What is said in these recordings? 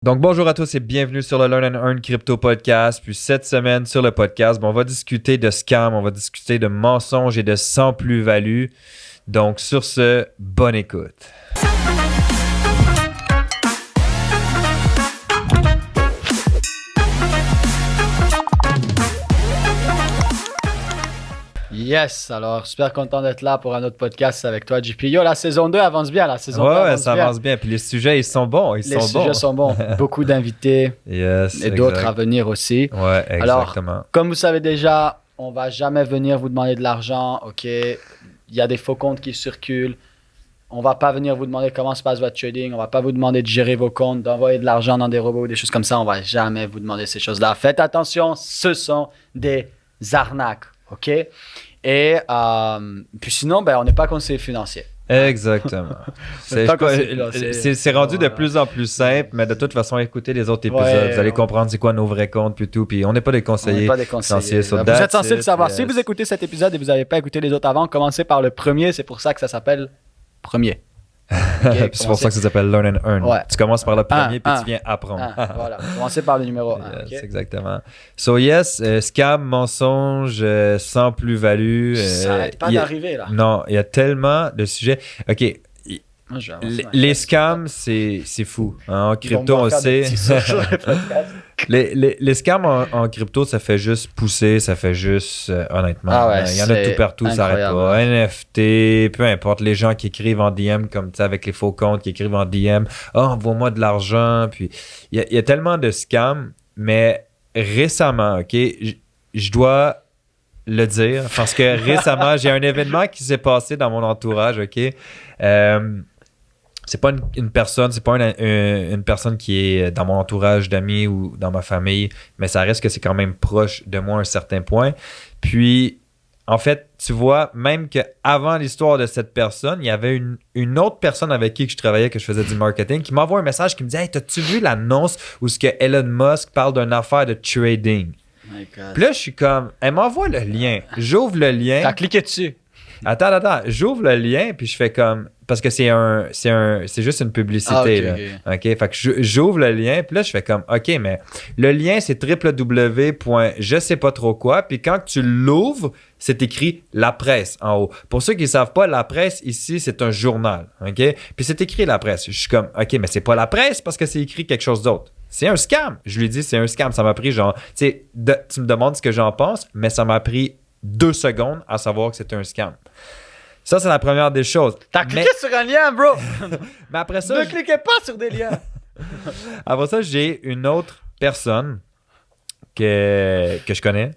Donc bonjour à tous et bienvenue sur le Learn and Earn Crypto Podcast. Puis cette semaine sur le podcast, on va discuter de scam, on va discuter de mensonges et de sans plus-value. Donc sur ce, bonne écoute. Yes, alors super content d'être là pour un autre podcast avec toi, JP. Yo, la saison 2 avance bien, la saison 2 avance ça bien. avance bien. Puis les sujets, ils sont bons. Les sujets sont bons. Beaucoup d'invités et d'autres à venir aussi. Ouais, exactement. Alors, comme vous savez déjà, on va jamais venir vous demander de l'argent, ok? Il y a des faux comptes qui circulent. On va pas venir vous demander comment se passe votre trading. On va pas vous demander de gérer vos comptes, d'envoyer de l'argent dans des robots ou des choses comme ça. On va jamais vous demander ces choses-là. Faites attention, ce sont des arnaques, ok? Et puis sinon, on n'est pas conseiller financier. Exactement. C'est rendu de plus en plus simple, mais de toute façon, écoutez les autres épisodes. Vous allez comprendre c'est quoi nos vrais comptes plutôt. Puis on n'est pas des conseillers financiers. Vous êtes censé le savoir. Si vous écoutez cet épisode et vous n'avez pas écouté les autres avant, commencez par le premier. C'est pour ça que ça s'appelle premier. Okay, c'est pour ça que ça s'appelle Learn and Earn. Ouais. Tu commences par le premier puis tu viens apprendre. Voilà, commencez par le numéro 1. Yes, okay. Exactement. So yes, scam, mensonge, sans plus-value. Ça n'arrête pas d'arriver là. Non, il y a tellement de sujets. OK. Les scams, c'est fou. En crypto, on le sait. Les scams en crypto, ça fait juste pousser, ça fait juste, honnêtement. Il y en a tout partout, ça n'arrête pas. NFT, peu importe, les gens qui écrivent en DM, comme avec les faux comptes, qui écrivent en DM, « Oh, envoie-moi de l'argent. » Puis il y a tellement de scams, mais récemment, OK, je dois le dire, parce que récemment, j'ai un événement qui s'est passé dans mon entourage, OK? C'est pas une personne, c'est pas une personne qui est dans mon entourage d'amis ou dans ma famille, mais ça reste que c'est quand même proche de moi à un certain point. Puis, en fait, tu vois, même qu'avant l'histoire de cette personne, il y avait une autre personne avec qui je travaillais, que je faisais du marketing, qui m'envoie un message qui me dit « Hey, t'as-tu vu l'annonce où ce que Elon Musk parle d'une affaire de trading? » Puis là, je suis comme, elle m'envoie le lien. J'ouvre le lien. T'as cliqué dessus. Attends. J'ouvre le lien, puis je fais comme... Parce que c'est juste une publicité. Là. OK? Fait que j'ouvre le lien, puis là, je fais comme, OK, mais le lien, c'est www. Je sais pas trop quoi. Puis quand tu l'ouvres, c'est écrit La Presse en haut. Pour ceux qui ne savent pas, La Presse, ici, c'est un journal. OK? Puis c'est écrit La Presse. Je suis comme, OK, mais c'est pas La Presse parce que c'est écrit quelque chose d'autre. C'est un scam. Je lui dis, c'est un scam. Ça m'a pris genre, tu me demandes ce que j'en pense, mais ça m'a pris 2 secondes à savoir que c'était un scam. Ça, c'est la première des choses. T'as cliqué sur un lien, bro! Mais après ça... Ne cliquez pas sur des liens! Après ça, j'ai une autre personne que je connais,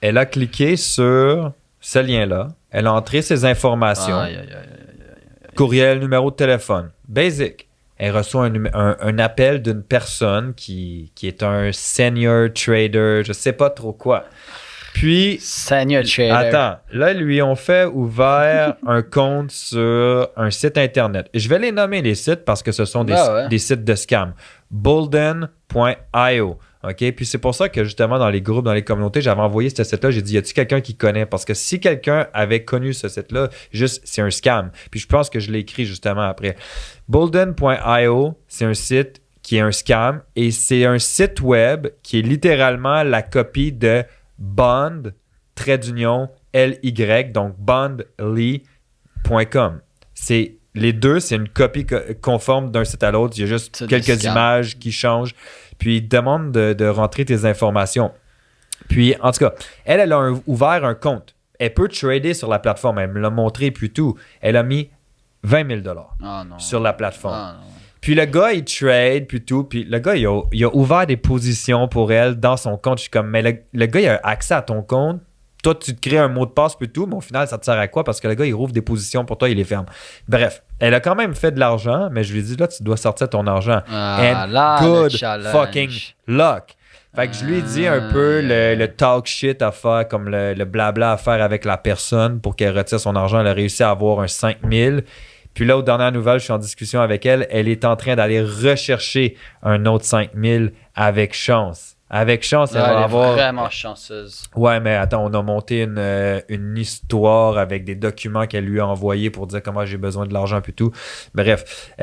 elle a cliqué sur ce lien-là. Elle a entré ses informations. Courriel, numéro de téléphone. Basic. Elle reçoit un appel d'une personne qui est un senior trader, je sais pas trop quoi. Puis, attends, là, ils lui ont fait ouvert un compte sur un site Internet. Je vais les nommer les sites parce que ce sont des sites de scam. Bolden.io. OK? Puis c'est pour ça que justement, dans les groupes, dans les communautés, j'avais envoyé ce site-là. J'ai dit, y a-t-il quelqu'un qui connaît? Parce que si quelqu'un avait connu ce site-là, juste, c'est un scam. Puis je pense que je l'ai écrit justement après. Bolden.io, c'est un site qui est un scam et c'est un site web qui est littéralement la copie de Bond, _LY, donc bondly.com. Les deux, c'est une copie conforme d'un site à l'autre. Il y a juste quelques images qui changent. Puis, il demande de rentrer tes informations. Puis, en tout cas, elle a ouvert un compte. Elle peut trader sur la plateforme. Elle me l'a montré, puis tout. Elle a mis 20 000 sur la plateforme. Puis le gars, il trade, puis tout. Puis le gars, il a ouvert des positions pour elle dans son compte. Je suis comme, mais le gars, il a accès à ton compte. Toi, tu te crées un mot de passe, puis tout. Mais au final, ça te sert à quoi? Parce que le gars, il rouvre des positions pour toi, il les ferme. Bref, elle a quand même fait de l'argent, mais je lui ai dit, là, tu dois sortir ton argent. Good fucking luck. Fait que je lui ai dit un peu le talk shit à faire, comme le blabla à faire avec la personne pour qu'elle retire son argent. Elle a réussi à avoir un 5 000. Puis là, aux dernières nouvelles, je suis en discussion avec elle. Elle est en train d'aller rechercher un autre 5 000 avec chance. Avec chance, elle va avoir... vraiment chanceuse. Ouais, mais attends, on a monté une histoire avec des documents qu'elle lui a envoyés pour dire comment j'ai besoin de l'argent puis tout. Bref,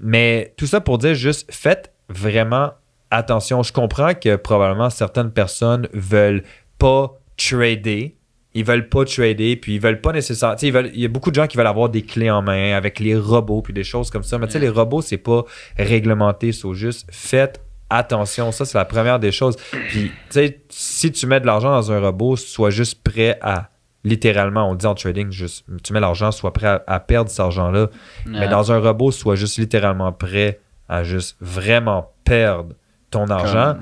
Mais tout ça pour dire juste, faites vraiment attention. Je comprends que probablement certaines personnes veulent pas trader. Ils veulent pas trader, puis ils veulent pas nécessairement... il y a beaucoup de gens qui veulent avoir des clés en main avec les robots, puis des choses comme ça. Mais tu sais, les robots, c'est pas réglementé. C'est juste, faites attention. Ça, c'est la première des choses. Puis, tu sais, si tu mets de l'argent dans un robot, sois juste prêt à... Littéralement, on dit en trading, juste, tu mets l'argent, sois prêt à perdre cet argent-là. Mais dans un robot, sois juste littéralement prêt à juste vraiment perdre ton argent.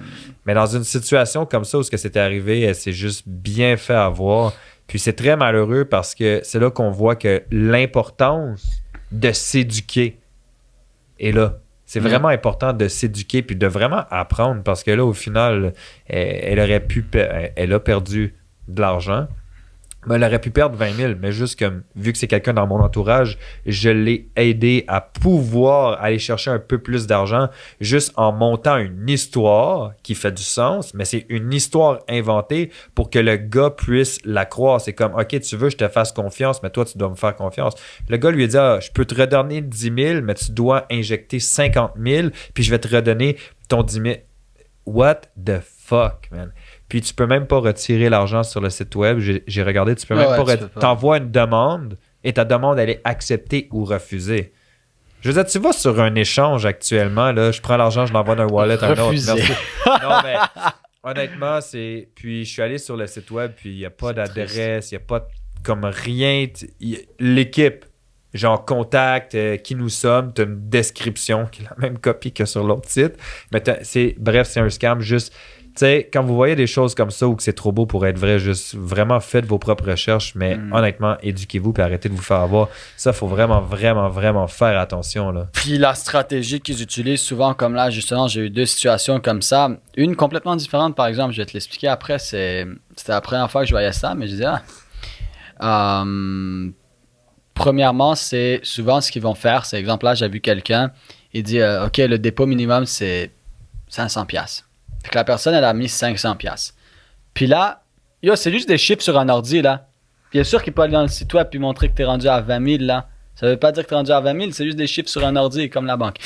Mais dans une situation comme ça où ce que c'était arrivé, elle s'est juste bien fait avoir. Puis c'est très malheureux parce que c'est là qu'on voit que l'importance de s'éduquer est là. C'est vraiment important de s'éduquer puis de vraiment apprendre parce que là, au final, elle a perdu de l'argent. Ben, elle aurait pu perdre 20 000, mais juste comme, vu que c'est quelqu'un dans mon entourage, je l'ai aidé à pouvoir aller chercher un peu plus d'argent juste en montant une histoire qui fait du sens, mais c'est une histoire inventée pour que le gars puisse la croire. C'est comme, OK, tu veux, je te fasse confiance, mais toi, tu dois me faire confiance. Le gars lui a dit, je peux te redonner 10 000, mais tu dois injecter 50 000, puis je vais te redonner ton 10 000. What the fuck, man? Puis tu peux même pas retirer l'argent sur le site web. J'ai regardé, tu peux même pas. T'envoies une demande et ta demande, elle est acceptée ou refusée. Je veux dire, tu vas sur un échange actuellement, là, je prends l'argent, je l'envoie d'un wallet à un autre. Merci. Non, mais honnêtement, c'est... Puis je suis allé sur le site web, puis il n'y a pas d'adresse, il n'y a pas comme rien. L'équipe, genre contact, qui nous sommes, tu as une description qui est la même copie que sur l'autre site. Mais bref, c'est un scam juste... Tu sais, quand vous voyez des choses comme ça ou que c'est trop beau pour être vrai, juste vraiment faites vos propres recherches, mais honnêtement, éduquez-vous et arrêtez de vous faire avoir. Ça, il faut vraiment, vraiment, vraiment faire attention, là. Puis la stratégie qu'ils utilisent souvent, comme là, justement, j'ai eu 2 situations comme ça. Une complètement différente, par exemple, je vais te l'expliquer après. C'était la première fois que je voyais ça, mais je disais, premièrement, c'est souvent ce qu'ils vont faire. C'est exemple, là, j'ai vu quelqu'un, il dit, OK, le dépôt minimum, c'est 500$. Fait que la personne, elle a mis 500$. Puis là, c'est juste des chiffres sur un ordi, là. Bien sûr qu'il peut aller dans le site web puis montrer que tu es rendu à 20 000, là. Ça veut pas dire que tu es rendu à 20 000, c'est juste des chiffres sur un ordi, comme la banque.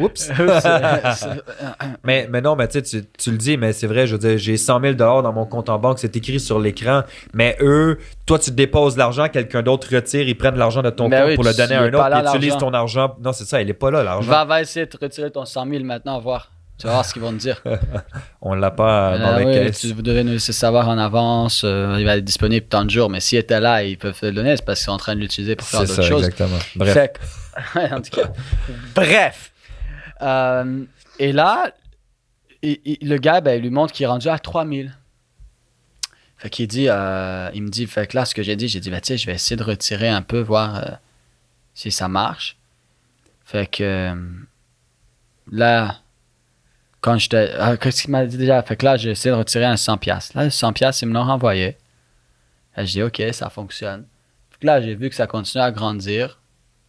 Oups! mais non, mais tu le dis, mais c'est vrai, je veux dire, j'ai 100 000 $ dans mon compte en banque, c'est écrit sur l'écran, mais eux, toi, tu déposes l'argent, quelqu'un d'autre retire, ils prennent l'argent de ton compte pour le donner à un autre, ils utilisent ton argent. Non, c'est ça, il est pas là, l'argent. Va essayer de retirer ton 100 000 maintenant, voir. Tu vas voir ce qu'ils vont te dire. On l'a pas dans les caisses. Vous devez nous laisser savoir en avance. Il va être disponible tant de jours. Mais s'il était là, ils peuvent te le donner. C'est parce qu'ils sont en train de l'utiliser pour faire d'autres choses. Exactement. Bref. En tout cas. Bref. Et là, le gars, il lui montre qu'il est rendu à 3 000. Fait qu'il dit, il me dit, fait que là, ce que j'ai dit, tu sais, je vais essayer de retirer un peu, voir si ça marche. Fait que là... qu'est-ce qu'il m'a dit déjà? Fait que là, j'ai essayé de retirer un 100$. Là, le 100$, ils me l'ont renvoyé. Là, j'ai dit, OK, ça fonctionne. Fait que là, j'ai vu que ça continuait à grandir.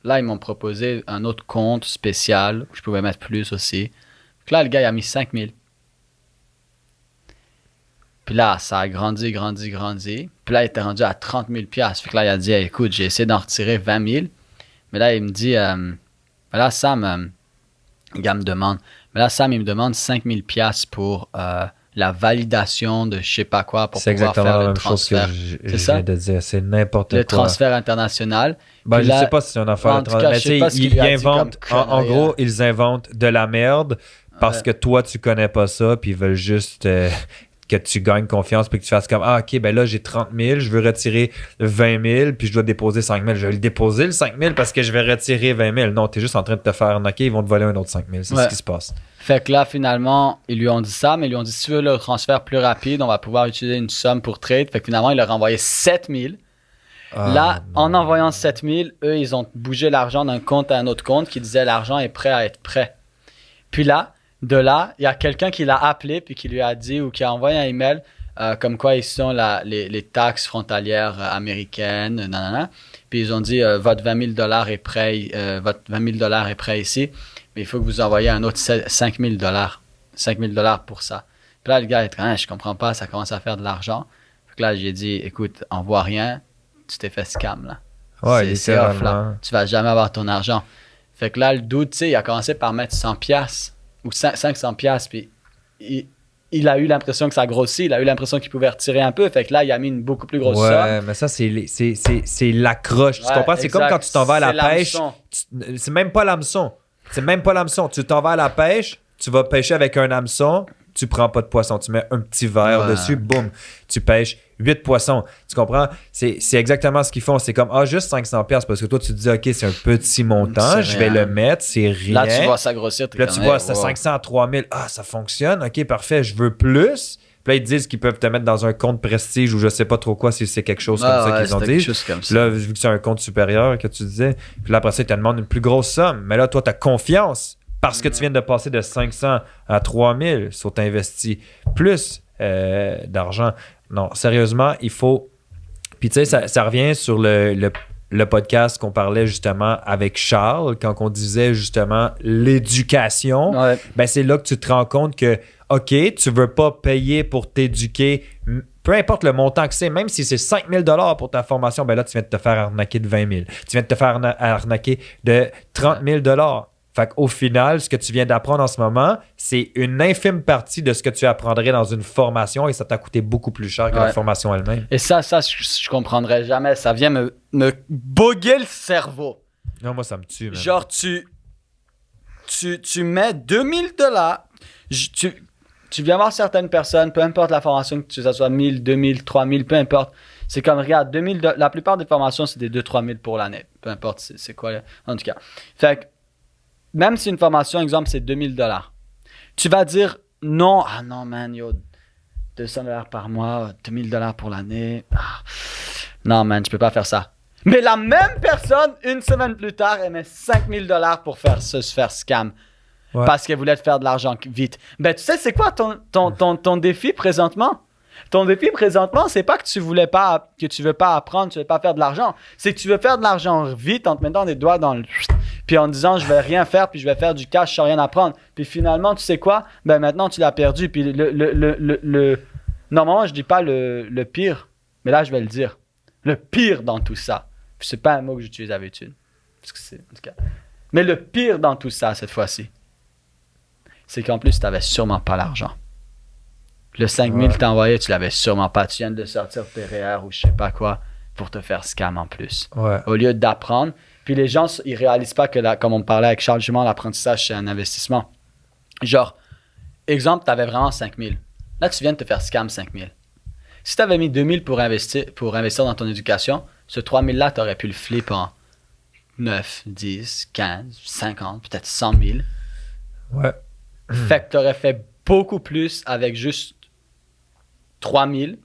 Là, ils m'ont proposé un autre compte spécial où je pouvais mettre plus aussi. Fait que là, le gars, il a mis 5 000. Puis là, ça a grandi. Puis là, il était rendu à 30 000$. Fait que là, il a dit, écoute, j'ai essayé d'en retirer 20 000. Mais là, il me dit, là, Sam, le gars me demande, mais là, Sam, il me demande 5 000$ pour la validation de je sais pas quoi pour pouvoir faire le transfert. C'est exactement la même chose que je viens de dire. C'est n'importe quoi. Le transfert international. Ben, je ne sais pas si c'est une affaire de transfert. Mais ils inventent, en gros, ils inventent de la merde parce que toi, tu connais pas ça puis ils veulent juste... que tu gagnes confiance puis que tu fasses comme OK, ben là j'ai 30 000, je veux retirer 20 000 puis je dois déposer 5 000. Je vais le déposer le 5 000 parce que je vais retirer 20 000. Non, tu es juste en train de te faire arnaquer, ils vont te voler un autre 5 000. C'est ce qui se passe. Fait que là, finalement, ils lui ont dit ça, mais ils lui ont dit si tu veux le transfert plus rapide, on va pouvoir utiliser une somme pour trade. Fait que finalement, il leur a envoyé 7 000. Là, en envoyant 7 000, eux, ils ont bougé l'argent d'un compte à un autre compte qui disait l'argent est prêt à être prêt. Puis là, de là, il y a quelqu'un qui l'a appelé puis qui lui a dit ou qui a envoyé un email comme quoi ils sont les taxes frontalières américaines, nanana. Puis ils ont dit votre 20 000 $ est prêt, votre 20 000 $ est prêt ici, mais il faut que vous envoyiez un autre 5 000 $. 5 000 $ pour ça. Puis là, le gars est je comprends pas, ça commence à faire de l'argent. Puis là, j'ai dit écoute, envoie rien, tu t'es fait scam là. Ouais, c'est off là. Tu vas jamais avoir ton argent. Fait que là, le dude, tu sais, il a commencé par mettre 100$ ou 500$. Puis il a eu l'impression que ça grossit. Il a eu l'impression qu'il pouvait retirer un peu. Fait que là, il a mis une beaucoup plus grosse somme. Ouais, mais ça, c'est l'accroche. Tu comprends? C'est comme quand tu t'en vas à la pêche. C'est même pas l'hameçon. C'est même pas l'hameçon. Tu t'en vas à la pêche, tu vas pêcher avec un hameçon, tu prends pas de poisson. Tu mets un petit verre dessus, boum, tu pêches 8 poissons. Tu comprends? C'est exactement ce qu'ils font. C'est comme, juste 500$ parce que toi, tu te dis, OK, c'est un petit montant, je vais le mettre, c'est rien. Là, tu vois ça grossir. Puis là, tu vois, c'est 500 à 3000. Ah, ça fonctionne. OK, parfait, je veux plus. Puis là, ils disent qu'ils peuvent te mettre dans un compte prestige ou je sais pas trop quoi, si c'est quelque chose comme ça qu'ils ont dit. Là, vu que c'est un compte supérieur que tu disais, puis là, après ça, ils te demandent une plus grosse somme. Mais là, toi, tu as confiance parce que tu viens de passer de 500 à 3000 sur t'investis plus d'argent. Non, sérieusement, il faut... Puis tu sais, ça revient sur le podcast qu'on parlait justement avec Charles, quand on disait justement l'éducation. Ouais. Ben c'est là que tu te rends compte que, OK, tu veux pas payer pour t'éduquer, peu importe le montant que c'est, même si c'est 5 000 $ pour ta formation, ben là, tu viens de te faire arnaquer de 20 000. Tu viens de te faire arnaquer de 30 000 $. Fait qu'au final, ce que tu viens d'apprendre en ce moment, c'est une infime partie de ce que tu apprendrais dans une formation et ça t'a coûté beaucoup plus cher que la formation elle-même. Et ça, je comprendrais jamais. Ça vient me boguer le cerveau. Non, moi, ça me tue. Même. Genre, tu mets 2000 $. Tu viens voir certaines personnes, peu importe la formation, que ça soit 1000, 2000, 3000, peu importe. C'est comme, regarde, 2000 $. La plupart des formations, c'est des 2-3 000 pour l'année. Peu importe c'est quoi. En tout cas. Fait que, même si une formation, exemple, c'est 2000 $, tu vas dire non, non, man, yo, 200 $ par mois, 2000 $ pour l'année. Non, man, je peux pas faire ça. Mais la même personne, une semaine plus tard, elle met 5000 $ pour se faire scam. Ouais. Parce qu'elle voulait te faire de l'argent vite. Ben, tu sais, c'est quoi ton défi présentement? Ton défi présentement, c'est pas que tu veux pas apprendre, tu veux pas faire de l'argent. C'est que tu veux faire de l'argent vite en te mettant des doigts dans le... Puis en disant, je vais rien faire, puis je vais faire du cash sans rien apprendre. Puis finalement, tu sais quoi? Ben maintenant, tu l'as perdu. Puis normalement, je dis pas le pire, mais là, je vais le dire. Le pire dans tout ça. Puis c'est pas un mot que j'utilise d'habitude. Parce que c'est... En tout cas. Mais le pire dans tout ça, cette fois-ci, c'est qu'en plus, tu n'avais sûrement pas l'argent. Le 5000 que tu envoyé, tu l'avais sûrement pas. Tu viens de sortir tes REER ou je sais pas quoi pour te faire scam en plus. Ouais. Au lieu d'apprendre. Puis les gens, ils réalisent pas que, comme on parlait avec Charles Jument, l'apprentissage, c'est un investissement. Genre, exemple, tu avais vraiment 5000. Là, tu viens de te faire scam 5000. Si tu avais mis 2000 pour investir dans ton éducation, ce 3000-là, tu aurais pu le flip en 9, 10, 15, 50, peut-être 100 000. Ouais. Fait que tu aurais fait beaucoup plus avec juste 3000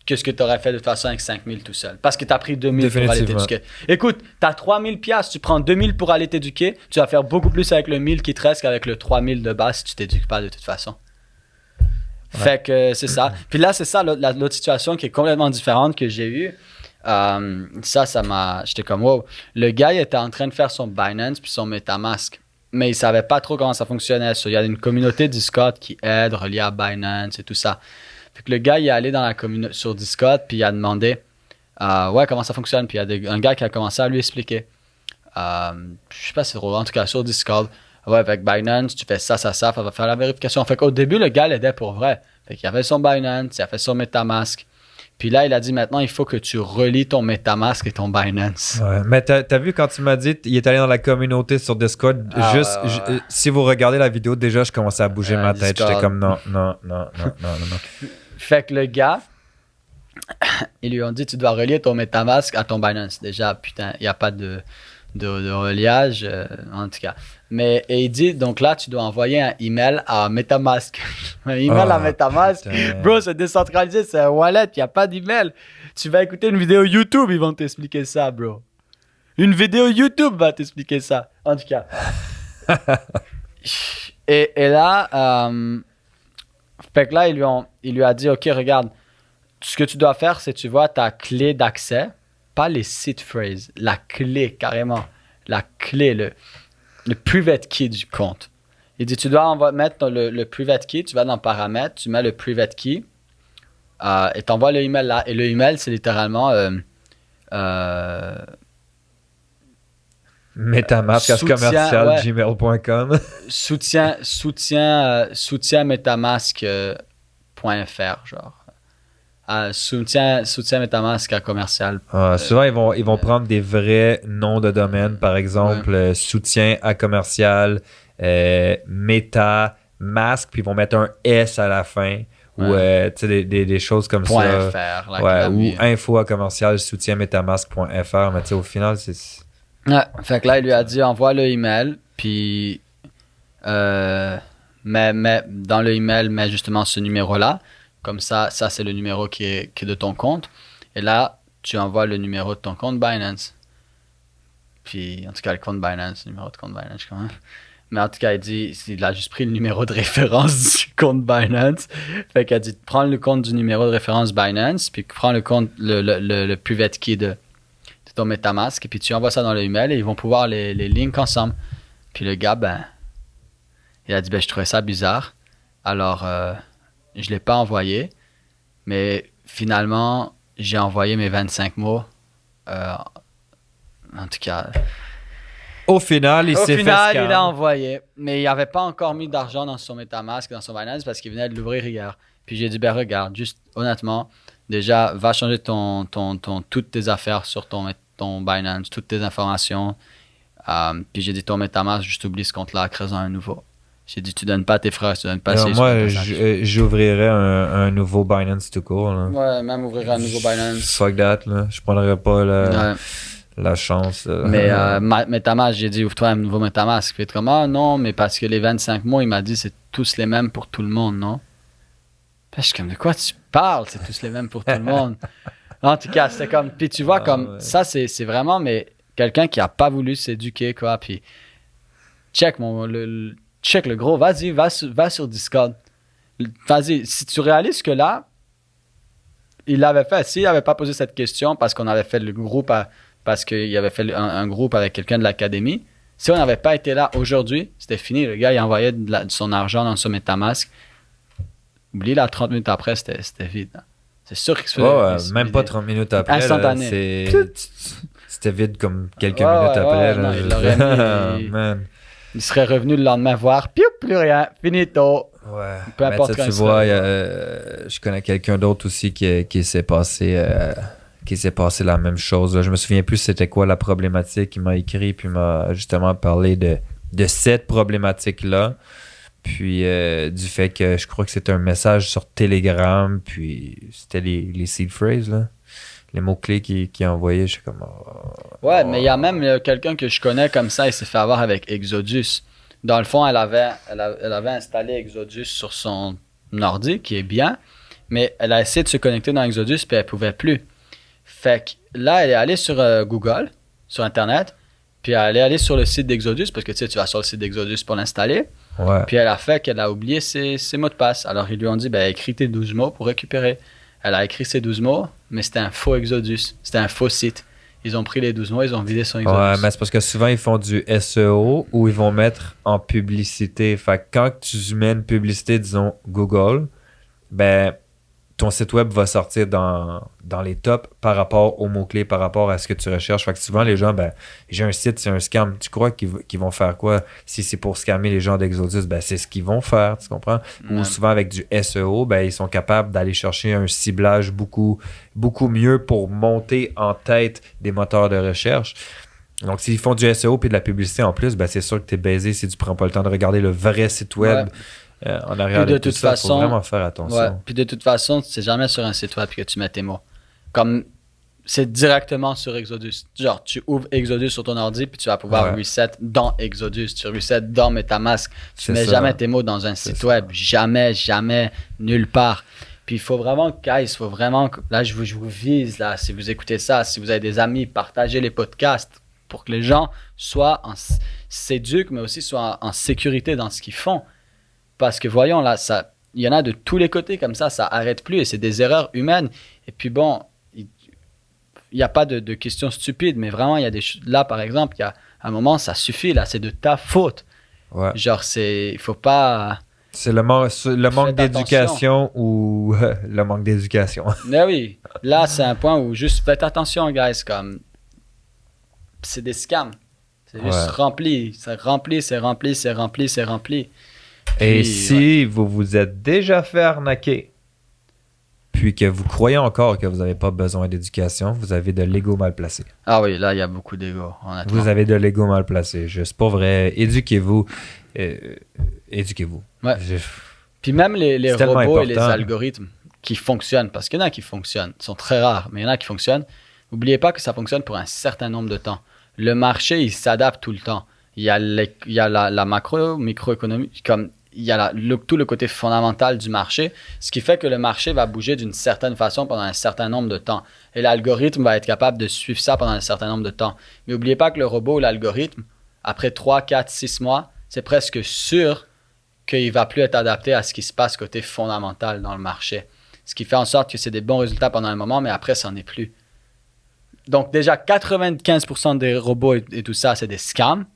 que ce que tu aurais fait de toute façon avec 5000 tout seul. Parce que tu as pris 2000 pour aller t'éduquer. Écoute, tu as 3000 piastres, tu prends 2000 pour aller t'éduquer, tu vas faire beaucoup plus avec le 1000 qui te reste qu'avec le 3000 de base si tu t'éduques pas de toute façon. Ouais. Fait que c'est ça. Puis là, c'est ça l'autre situation qui est complètement différente que j'ai eue. Ça m'a... J'étais comme, wow. Le gars, il était en train de faire son Binance puis son MetaMask. Mais il savait pas trop comment ça fonctionnait. Il y a une communauté Discord qui aide, reliée à Binance et tout ça. Fait que le gars, il est allé dans la communauté sur Discord, puis il a demandé comment ça fonctionne. Puis il y a un gars qui a commencé à lui expliquer. Je sais pas si c'est drôle, en tout cas sur Discord. Ouais, avec Binance, tu fais ça, va faire la vérification. Fait qu'au début, le gars l'aidait pour vrai. Fait qu'il a fait son Binance, il a fait son MetaMask. Puis là, il a dit maintenant, il faut que tu relis ton MetaMask et ton Binance. Ouais, mais t'as vu quand tu m'as dit il est allé dans la communauté sur Discord, si vous regardez la vidéo, déjà, je commençais à bouger ma tête. Discord. J'étais comme non. Fait que le gars, ils lui ont dit tu dois relier ton MetaMask à ton Binance. Déjà, putain, il n'y a pas de reliage, en tout cas. Mais et il dit, donc là, tu dois envoyer un email à MetaMask. Un email à MetaMask. Putain. Bro, c'est décentralisé, c'est un wallet, il n'y a pas d'email. Tu vas écouter une vidéo YouTube, ils vont t'expliquer ça, bro. Une vidéo YouTube va t'expliquer ça, en tout cas. et là, fait que là, il lui a dit, OK, regarde, ce que tu dois faire, c'est tu vois ta clé d'accès, pas les seed phrases, la clé, carrément. La clé, le private key du compte. Il dit, tu dois mettre le private key, tu vas dans paramètres, tu mets le private key et t'envoies le email là. Et le email, c'est littéralement Metamask gmail.com. soutien metamask.fr, genre. Soutien Metamask à commercial. Souvent, ils vont prendre des vrais noms de domaine, par exemple, soutien à commercial, Metamask, puis ils vont mettre un S à la fin, ou des choses comme ça. .fr, ou info à commercial, soutien metamask.fr, mais au final, c'est... Ouais, fait que là, il lui a dit envoie le email, puis mais dans le email, mets justement ce numéro-là. Comme ça c'est le numéro qui est de ton compte. Et là, tu envoies le numéro de ton compte Binance. Puis, en tout cas, le compte Binance, le numéro de compte Binance, quand même. Mais en tout cas, il a juste pris le numéro de référence du compte Binance. Fait qu'il a dit, prends le compte du numéro de référence Binance, puis prends le compte, le private key de ton MetaMask, et puis tu envoies ça dans le email, et ils vont pouvoir les links ensemble. Puis le gars, il a dit, je trouvais ça bizarre. Alors, je ne l'ai pas envoyé, mais finalement, j'ai envoyé mes 25 mots. En tout cas... Au final, il a envoyé, mais il n'avait pas encore mis d'argent dans son MetaMask, dans son Binance, parce qu'il venait de l'ouvrir hier. Puis j'ai dit, regarde, juste honnêtement, déjà, va changer toutes tes affaires sur ton Binance, toutes tes informations. Puis j'ai dit, ton MetaMask, juste oublie ce compte-là, crée-en un nouveau. J'ai dit, tu donnes pas tes frères, tu donnes pas ses... Moi, j'ouvrirais un nouveau Binance tout court. Là. Ouais, même ouvrir un nouveau Binance. Fuck that, là. Je prendrais pas la chance. Mais MetaMask, j'ai dit, ouvre-toi un nouveau MetaMask. Puis comme, non, mais parce que les 25 mots, il m'a dit, c'est tous les mêmes pour tout le monde, non? Puis je suis comme, de quoi tu parles? C'est tous les mêmes pour tout le monde. En tout cas, c'était comme, puis tu vois, ça, c'est vraiment, mais quelqu'un qui a pas voulu s'éduquer, quoi. Puis check le gros, vas-y, va sur Discord. Vas-y, si tu réalises que là, il l'avait fait, s'il n'avait pas posé cette question parce qu'on avait fait le groupe, parce qu'il avait fait un groupe avec quelqu'un de l'académie, si on n'avait pas été là aujourd'hui, c'était fini. Le gars, il envoyait de son argent dans son MetaMask. Oublie là, 30 minutes après, c'était vide. Là. C'est sûr qu'il se faisait... même pas 30 minutes après. Instantané. C'était vide comme quelques minutes après. Là, non, il l'aurait mis... Il serait revenu le lendemain voir, plus rien, finito. Ouais. Peu importe tu vois, je connais quelqu'un d'autre aussi qui s'est passé la même chose. Là. Je me souviens plus c'était quoi la problématique. Il m'a écrit puis il m'a justement parlé de cette problématique-là. Puis du fait que je crois que c'était un message sur Telegram, puis c'était les seed phrases, là. Les mots-clés qu'il a envoyés, je suis comme... Ouais, mais il y a même quelqu'un que je connais comme ça, il s'est fait avoir avec Exodus. Dans le fond, elle avait installé Exodus sur son ordi, qui est bien, mais elle a essayé de se connecter dans Exodus, puis elle pouvait plus. Fait que là, elle est allée sur Google, sur Internet, puis elle est allée sur le site d'Exodus, parce que tu sais, tu vas sur le site d'Exodus pour l'installer. Ouais. Puis elle a fait qu'elle a oublié ses mots de passe. Alors ils lui ont dit, écris tes 12 mots pour récupérer. Elle a écrit ses 12 mots, mais c'était un faux Exodus. C'était un faux site. Ils ont pris les 12 mots, ils ont vidé son Exodus. Ouais, mais c'est parce que souvent, ils font du SEO ou ils vont mettre en publicité. Fait que quand tu mets une publicité, disons Google, ton site web va sortir dans les tops par rapport aux mots-clés, par rapport à ce que tu recherches. Fait que souvent, les gens, j'ai un site, c'est un scam. Tu crois qu'ils vont faire quoi? Si c'est pour scammer les gens d'Exodus, c'est ce qu'ils vont faire, tu comprends? Ou souvent, avec du SEO, ils sont capables d'aller chercher un ciblage beaucoup, beaucoup mieux pour monter en tête des moteurs de recherche. Donc, s'ils font du SEO et de la publicité en plus, c'est sûr que tu es baisé si tu prends pas le temps de regarder le vrai site web. Ouais. En arrière de toute façon, faut vraiment faire attention. Ouais, puis de toute façon, c'est jamais sur un site web que tu mets tes mots. Comme c'est directement sur Exodus. Genre, tu ouvres Exodus sur ton ordi puis tu vas pouvoir reset dans Exodus. Tu reset dans MetaMask. Tu mets jamais tes mots dans un site web. Jamais, nulle part. Puis il faut vraiment, guys, là, je vous vise, là, si vous écoutez ça, si vous avez des amis, partagez les podcasts pour que les gens s'éduquent, mais aussi soient en sécurité dans ce qu'ils font. Parce que voyons, là, il y en a de tous les côtés comme ça arrête plus et c'est des erreurs humaines. Et puis bon, il n'y a pas de questions stupides, mais vraiment, il y a des choses. Là, par exemple, il y a un moment, ça suffit, là, c'est de ta faute. Ouais. Genre, il faut pas... C'est le manque d'éducation ou le manque d'éducation. Mais oui, là, c'est un point où juste faites attention, guys, comme... C'est des scams. C'est juste rempli. C'est rempli, c'est rempli, c'est rempli, c'est rempli. Et si vous vous êtes déjà fait arnaquer, puis que vous croyez encore que vous n'avez pas besoin d'éducation, vous avez de l'ego mal placé. Ah oui, là, il y a beaucoup d'ego, honnêtement. Vous avez de l'ego mal placé. C'est pas vrai. Éduquez-vous. Éduquez-vous. Ouais. Puis même les robots important. Et les algorithmes qui fonctionnent, parce qu'il y en a qui fonctionnent, ils sont très rares, mais il y en a qui fonctionnent. N'oubliez pas que ça fonctionne pour un certain nombre de temps. Le marché, il s'adapte tout le temps. Il y a la microéconomie, comme il y a tout le côté fondamental du marché, ce qui fait que le marché va bouger d'une certaine façon pendant un certain nombre de temps. Et l'algorithme va être capable de suivre ça pendant un certain nombre de temps. Mais n'oubliez pas que le robot ou l'algorithme, après 3, 4, 6 mois, c'est presque sûr qu'il ne va plus être adapté à ce qui se passe côté fondamental dans le marché. Ce qui fait en sorte que c'est des bons résultats pendant un moment, mais après, ça n'en est plus. Donc déjà, 95% des robots et tout ça, c'est des scams.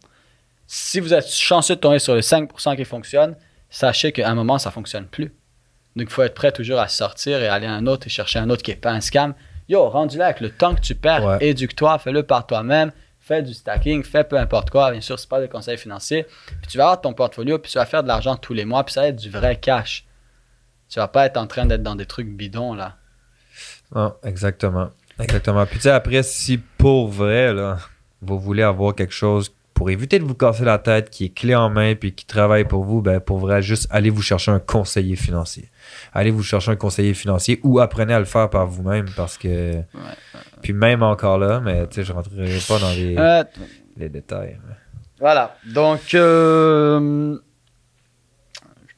Si vous êtes chanceux de tomber sur le 5% qui fonctionne, sachez qu'à un moment, ça ne fonctionne plus. Donc, il faut être prêt toujours à sortir et aller à un autre et chercher un autre qui n'est pas un scam. Yo, rendu là avec le temps que tu perds, éduque-toi, fais-le par toi-même, fais du stacking, fais peu importe quoi. Bien sûr, ce n'est pas des conseils financiers. Puis tu vas avoir ton portfolio, puis tu vas faire de l'argent tous les mois, puis ça va être du vrai cash. Tu ne vas pas être en train d'être dans des trucs bidons, là. Non, exactement. Exactement. Puis tu sais, après, si pour vrai, là, vous voulez avoir quelque chose pour éviter de vous casser la tête, qui est clé en main puis qui travaille pour vous, ben pour vrai, juste allez vous chercher un conseiller financier. Allez vous chercher un conseiller financier ou apprenez à le faire par vous-même parce que... Puis même encore là, mais tu sais, je rentrerai pas dans les détails. Mais... Voilà. Donc, je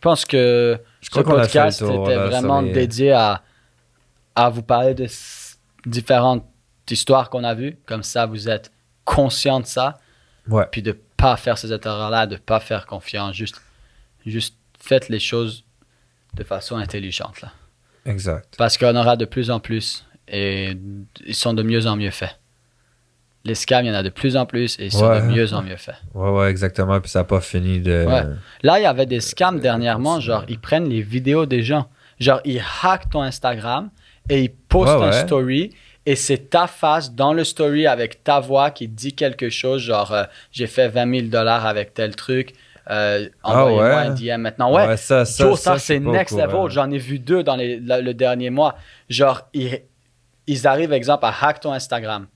pense que ce podcast était vraiment dédié à vous parler de différentes histoires qu'on a vues. Comme ça, vous êtes conscient de ça. Ouais. Puis de ne pas faire ces erreurs-là, de ne pas faire confiance. Juste faites les choses de façon intelligente. Là. Exact. Parce qu'on aura de plus en plus et ils sont de mieux en mieux faits. Les scams, il y en a de plus en plus et ils sont de mieux en mieux faits. Ouais, exactement. Puis ça n'a pas fini de... Ouais. Là, il y avait des scams dernièrement, genre ils prennent les vidéos des gens. Genre, ils hackent ton Instagram et ils postent un story. Et c'est ta face dans le story avec ta voix qui dit quelque chose, genre j'ai fait 20 000 $ avec tel truc, envoyez-moi un DM maintenant. Ouais, ça c'est next level. J'en ai vu 2 dans le dernier mois. Genre, ils arrivent, exemple, à hack ton Instagram.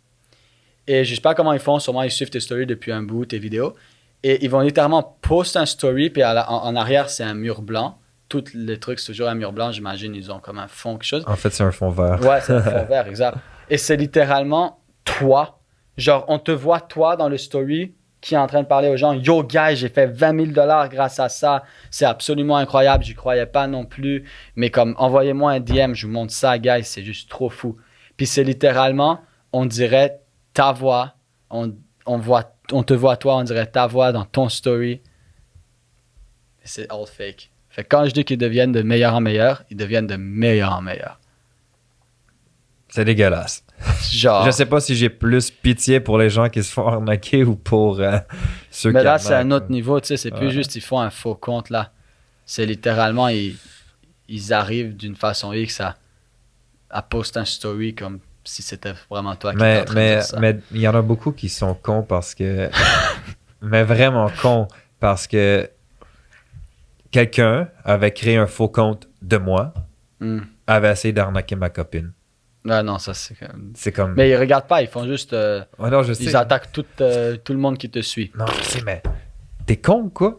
Et je sais pas comment ils font, sûrement ils suivent tes stories depuis un bout, tes vidéos. Et ils vont littéralement poster un story, puis en arrière, c'est un mur blanc. Tous les trucs, c'est toujours un mur blanc, j'imagine, ils ont comme un fond, quelque chose. En fait, c'est un fond vert. Ouais, c'est un fond vert, exact. Et c'est littéralement toi. Genre, on te voit toi dans le story qui est en train de parler aux gens. Yo, guys, j'ai fait 20 000 $ grâce à ça. C'est absolument incroyable. J'y croyais pas non plus. Mais comme, envoyez-moi un DM, je vous montre ça, guys. C'est juste trop fou. Puis c'est littéralement, on dirait ta voix. On te voit toi, on dirait ta voix dans ton story. C'est all fake. Fait que quand je dis qu'ils deviennent de meilleur en meilleur, ils deviennent de meilleur en meilleur. C'est dégueulasse. Genre. Je sais pas si j'ai plus pitié pour les gens qui se font arnaquer ou pour ceux qui Mais là, arnaquent. c'est un autre niveau, tu sais, c'est plus juste ils font un faux compte là. C'est littéralement, ils arrivent d'une façon X à poster un story comme si c'était vraiment toi qui étais en train de dire ça. Mais il y en a beaucoup qui sont cons parce que... mais vraiment cons parce que quelqu'un avait créé un faux compte de moi, avait essayé d'arnaquer ma copine. Ah non, ça c'est comme... Mais ils regardent pas, ils font juste... non, je sais. Ils attaquent tout le monde qui te suit. Non, je sais, mais... T'es con, quoi?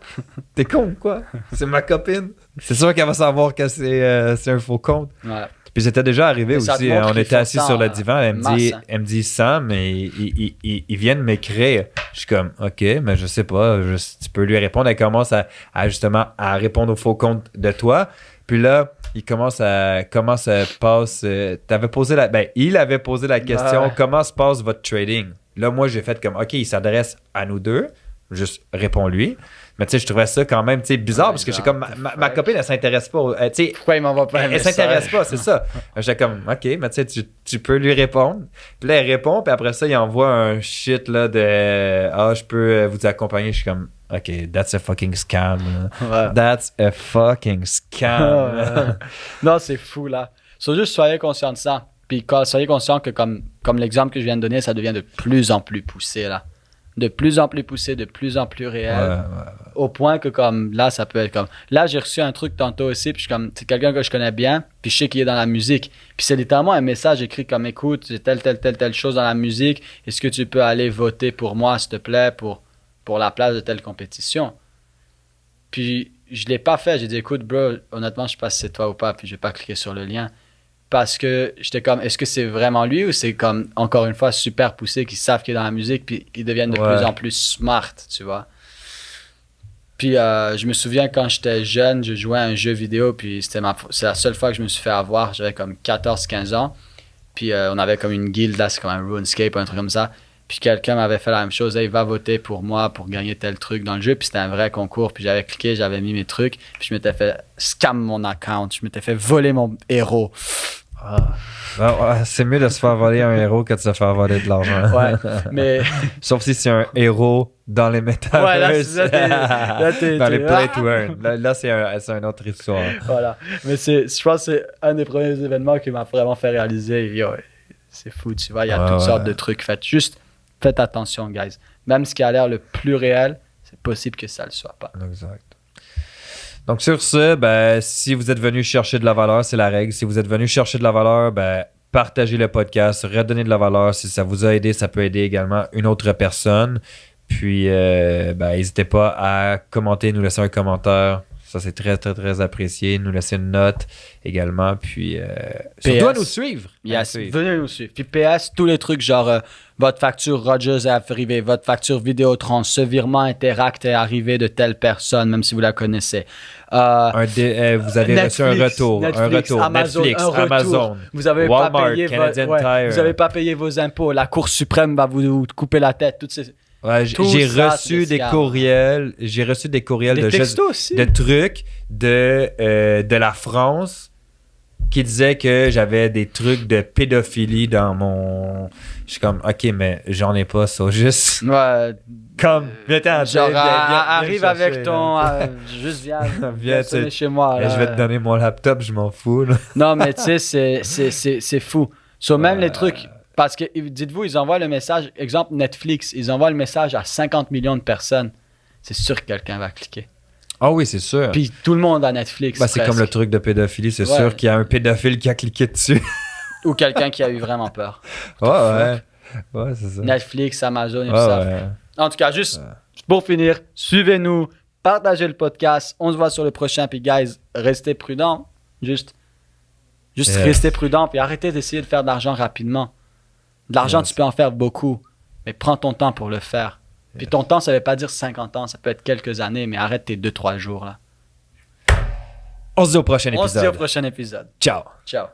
T'es con, quoi? C'est ma copine. C'est sûr qu'elle va savoir que c'est un faux compte. Ouais. Puis c'était déjà arrivé aussi. On était assis sur le divan. Elle me dit Sam, et ils viennent m'écrire. Je suis comme, OK, mais je sais pas. Tu peux lui répondre. Elle commence à justement à répondre au faux compte de toi. Puis là, il commence à passer. Il avait posé la question, comment se passe votre trading? Là, moi, j'ai fait comme, OK, il s'adresse à nous deux. Juste réponds-lui. Mais tu sais, je trouvais ça quand même bizarre parce que j'ai comme ma copine, elle s'intéresse pas. Pourquoi il m'envoie pas un message? Elle s'intéresse pas, c'est ça. J'étais comme, OK, mais tu sais, tu peux lui répondre. Puis là, elle répond, puis après ça, il envoie un shit là de je peux vous accompagner. Je suis comme, OK, that's a fucking scam. Ouais. That's a fucking scam. Non, c'est fou là. Juste soyez conscient de ça. Puis soyez conscient que comme l'exemple que je viens de donner, ça devient de plus en plus poussé là. de plus en plus poussé, de plus en plus réel, au point que comme là, ça peut être comme... Là, j'ai reçu un truc tantôt aussi, puis je suis comme, c'est quelqu'un que je connais bien, puis je sais qu'il est dans la musique. Puis c'est littéralement un message écrit comme, écoute, j'ai telle chose dans la musique, est-ce que tu peux aller voter pour moi, s'il te plaît, pour la place de telle compétition? Puis je l'ai pas fait, j'ai dit, écoute, bro, honnêtement, je sais pas si c'est toi ou pas, puis je vais pas cliquer sur le lien. Parce que j'étais comme, est-ce que c'est vraiment lui ou c'est comme, encore une fois, super poussé, qu'ils savent qu'il est dans la musique, puis ils deviennent de plus en plus smart, tu vois. Puis je me souviens quand j'étais jeune, je jouais à un jeu vidéo, puis c'est la seule fois que je me suis fait avoir, j'avais comme 14-15 ans. Puis on avait comme une guilde, là, c'est comme un RuneScape, un truc comme ça. Puis quelqu'un m'avait fait la même chose, il va voter pour moi pour gagner tel truc dans le jeu. Puis c'était un vrai concours, puis j'avais cliqué, j'avais mis mes trucs, puis je m'étais fait scam mon account, je m'étais fait voler mon héros. C'est mieux de se faire voler un héros que de se faire voler de l'argent. Ouais, mais... Sauf si c'est un héros dans les metaverse. Ouais, là, c'est dans les play to earn. Là c'est une autre histoire. Voilà. Mais je pense que c'est un des premiers événements qui m'a vraiment fait réaliser, yo, c'est fou, tu vois, il y a toutes sortes de trucs. Faites attention, guys. Même ce qui a l'air le plus réel, c'est possible que ça le soit pas. Exact. Donc sur ce, ben, si vous êtes venu chercher de la valeur, c'est la règle. Si vous êtes venu chercher de la valeur, ben, partagez le podcast, redonnez de la valeur. Si ça vous a aidé, ça peut aider également une autre personne. Puis, ben, n'hésitez pas à commenter, nous laisser un commentaire. Ça, c'est très, très, très apprécié. Nous laisser une note également. Puis, surtout à nous suivre. Yes, venez nous suivre. Puis PS, tous les trucs genre votre facture Rogers est arrivée, votre facture Vidéotron, ce virement Interact est arrivé de telle personne, même si vous la connaissez. Vous avez reçu un retour. Netflix, Amazon. Vous avez Walmart, pas payé Canadian Tire. vous n'avez pas payé vos impôts. La Cour suprême va vous couper la tête. Toutes ces... Ouais, j'ai reçu des courriels. J'ai reçu des courriels de trucs de la France qui disaient que j'avais des trucs de pédophilie dans mon... Je suis comme, OK, mais j'en ai pas, ça, juste... Ouais. Comme, viens, genre, arrive avec ton... juste viens sonner chez moi. Là. Je vais te donner mon laptop, je m'en fous. Là. Non, mais tu sais, c'est fou. Même les trucs... Parce que, dites-vous, ils envoient le message, exemple Netflix, ils envoient le message à 50 millions de personnes. C'est sûr que quelqu'un va cliquer. Ah oui, c'est sûr. Puis tout le monde a Netflix. Ben, c'est comme le truc de pédophilie, c'est sûr qu'il y a un pédophile qui a cliqué dessus. Ou quelqu'un qui a eu vraiment peur. Ouais, c'est ça. Netflix, Amazon, et tout ça. Ouais. En tout cas, juste pour finir, suivez-nous, partagez le podcast. On se voit sur le prochain. Puis, guys, restez prudents. Juste restez prudents. Puis arrêtez d'essayer de faire de l'argent rapidement. De l'argent, tu peux en faire beaucoup, mais prends ton temps pour le faire. Puis ton temps, ça ne veut pas dire 50 ans, ça peut être quelques années, mais arrête tes 2-3 jours là. On se dit au prochain épisode. Ciao. Ciao.